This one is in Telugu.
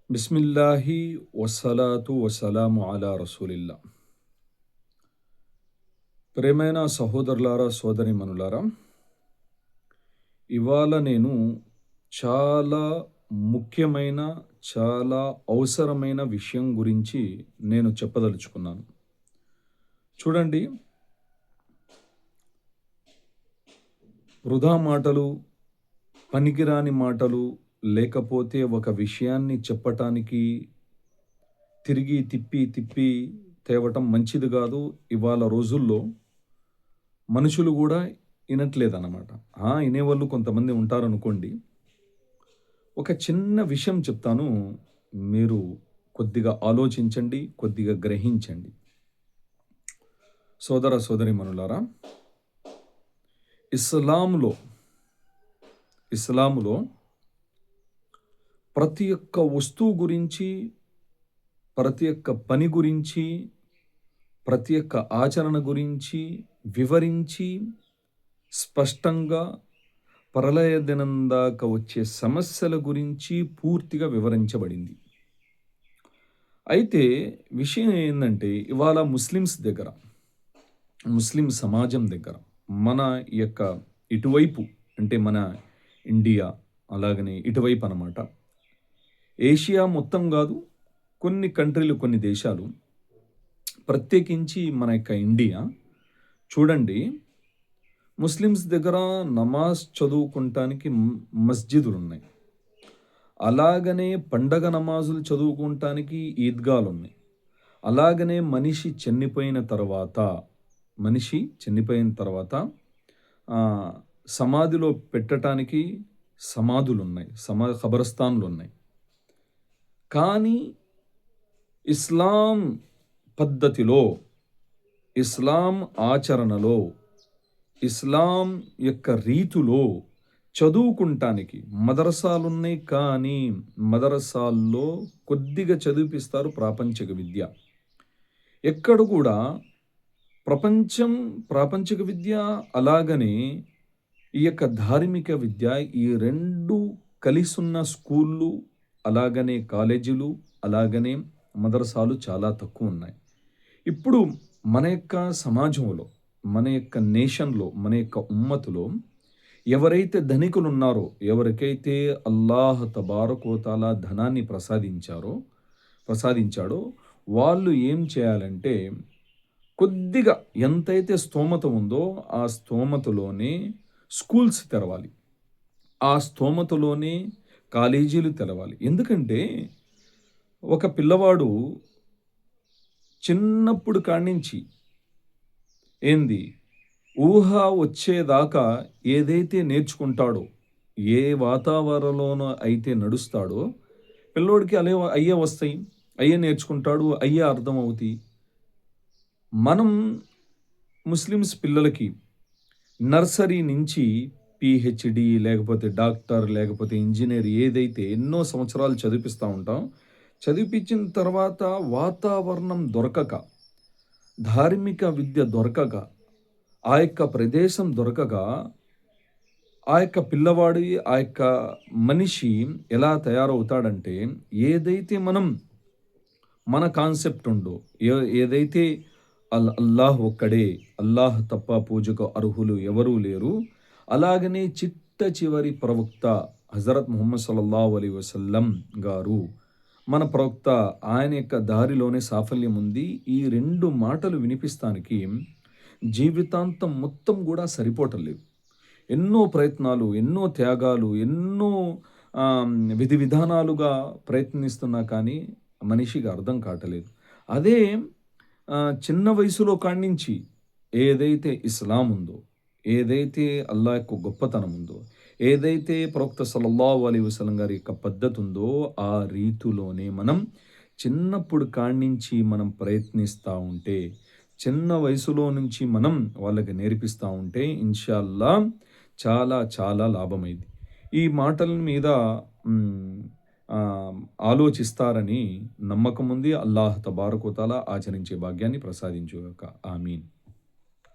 బిస్మిల్లాహి వస్సలాతు వసలాము అలా రసూలిల్లా. ప్రేమైన సహోదరులారా, సోదరిమణులారా, ఇవాళ నేను చాలా ముఖ్యమైన, చాలా అవసరమైన విషయం గురించి నేను చెప్పదలుచుకున్నాను. చూడండి, వృధా మాటలు, పనికిరాని మాటలు, లేకపోతే ఒక విషయాన్ని చెప్పటానికి తిరిగి తిప్పి తిప్పి తేవటం మంచిది కాదు. ఇవాళ రోజుల్లో మనుషులు కూడా వినట్లేదన్నమాట. వినేవాళ్ళు కొంతమంది ఉంటారనుకోండి. ఒక చిన్న విషయం చెప్తాను, మీరు కొద్దిగా ఆలోచించండి, కొద్దిగా గ్రహించండి. సోదర సోదరీమణులారా, ఇస్లాములో ప్రతి ఒక్క వస్తువు గురించి, ప్రతి ఒక్క పని గురించి, ప్రతి ఒక్క ఆచరణ గురించి వివరించి స్పష్టంగా ప్రళయ దినం దాకా వచ్చే సమస్యల గురించి పూర్తిగా వివరించబడింది. అయితే విషయం ఏంటంటే, ఇవాళ ముస్లిం సమాజం దగ్గర, మన యొక్క ఇటువైపు అంటే మన ఇండియా, అలాగనే ఇటువైపు అన్నమాట, ఏషియా మొత్తం కాదు, కొన్ని కంట్రీలు, కొన్ని దేశాలు, ప్రత్యేకించి మన యొక్క ఇండియా చూడండి, ముస్లిమ్స్ దగ్గర నమాజ్ చదువుకుంటానికి మస్జిదులు ఉన్నాయి. అలాగనే పండగ నమాజులు చదువుకుంటానికి ఈద్గాలు ఉన్నాయి. అలాగనే మనిషి చనిపోయిన తర్వాత సమాధిలో పెట్టడానికి సమాధులు ఉన్నాయి, ఖబరస్థాన్లు ఉన్నాయి. కానీ ఇస్లాం పద్ధతిలో, ఇస్లాం ఆచరణలో, ఇస్లాం యొక్క రీతిలో చదువుకుంటానికి మదరసాలున్నాయి. కానీ మదరసాల్లో కొద్దిగా చదివిపిస్తారు ప్రాపంచిక విద్య. ఎక్కడ కూడా ప్రాపంచిక విద్య, అలాగనే ఈ యొక్క ధార్మిక విద్య, ఈ రెండు కలిసున్న స్కూళ్ళు, అలాగనే కాలేజీలు, అలాగనే మదరసాలు చాలా తక్కువ ఉన్నాయి. ఇప్పుడు మన యొక్క సమాజంలో, మన యొక్క నేషన్లో, మన యొక్క ఉమ్మతులో ఎవరైతే ధనికులు ఉన్నారో, ఎవరికైతే అల్లాహ్ తబారక్ వ తఆలా ధనాన్ని ప్రసాదించాడో వాళ్ళు ఏం చేయాలంటే, కొద్దిగా ఎంతైతే స్తోమత ఉందో ఆ స్తోమతలోనే స్కూల్స్ తెరవాలి, ఆ స్తోమతలోనే కాలేజీలు తెరవాలి. ఎందుకంటే ఒక పిల్లవాడు చిన్నప్పుడు కాడ్నించి ఊహ వచ్చేదాకా ఏదైతే నేర్చుకుంటాడో, ఏ వాతావరణంలోనో అయితే నడుస్తాడో, పిల్లోడికి అయ్యే వస్తాయి, అయ్యే నేర్చుకుంటాడు, అయ్యే అర్థమవుతాయి. మనం ముస్లిమ్స్ పిల్లలకి నర్సరీ నుంచి పిహెచ్డి, లేకపోతే డాక్టర్, లేకపోతే ఇంజనీర్, ఏదైతే ఎన్నో సంవత్సరాలు చదివిపిస్తూ ఉంటాం. చదివిపించిన తర్వాత వాతావరణం దొరకక, ధార్మిక విద్య దొరకక, ఆ యొక్క ప్రదేశం దొరకక, ఆ యొక్క పిల్లవాడి, ఆ యొక్క మనిషి ఎలా తయారవుతాడంటే, ఏదైతే మన కాన్సెప్ట్ ఉందో, ఏదైతే అల్లాహ్ ఒక్కడే, అల్లాహ్ తప్ప పూజకు అర్హులు ఎవరూ లేరు, అలాగనే చిట్ట చివరి ప్రవక్త హజరత్ ముహమ్మద్ సల్లల్లాహు అలైహి వసల్లం గారు, మన ప్రవక్త, ఆయన యొక్క దారిలోనే సాఫల్యం ఉంది. ఈ రెండు మాటలు వినిపిస్తానికి జీవితాంతం మొత్తం కూడా సరిపోవటం లేదు. ఎన్నో ప్రయత్నాలు, ఎన్నో త్యాగాలు, ఎన్నో విధి విధానాలుగా ప్రయత్నిస్తున్నా కానీ మనిషికి అర్థం కావట్లేదు. అదే చిన్న వయసులో కాడ్నించి ఏదైతే ఇస్లాం ఉందో, ఏదైతే అల్లాహ్ యొక్క గొప్పతనం ఉందో, ఏదైతే ప్రవక్త సల్లల్లాహు అలైహి వసల్లం గారి యొక్క పద్ధతి ఉందో, ఆ రీతిలోనే మనం చిన్నప్పుడు కాడ్నించి మనం ప్రయత్నిస్తూ ఉంటే, చిన్న వయసులో నుంచి మనం వాళ్ళకి నేర్పిస్తూ ఉంటే ఇన్షాల్లా చాలా చాలా లాభమైంది. ఈ మాటల మీద ఆలోచిస్తారని నమ్మకం ఉంది. అల్లాహ్ తబారక్ వ తఆలా ఆచరించే భాగ్యాన్ని ప్రసాదించుగాక. ఆమీన్.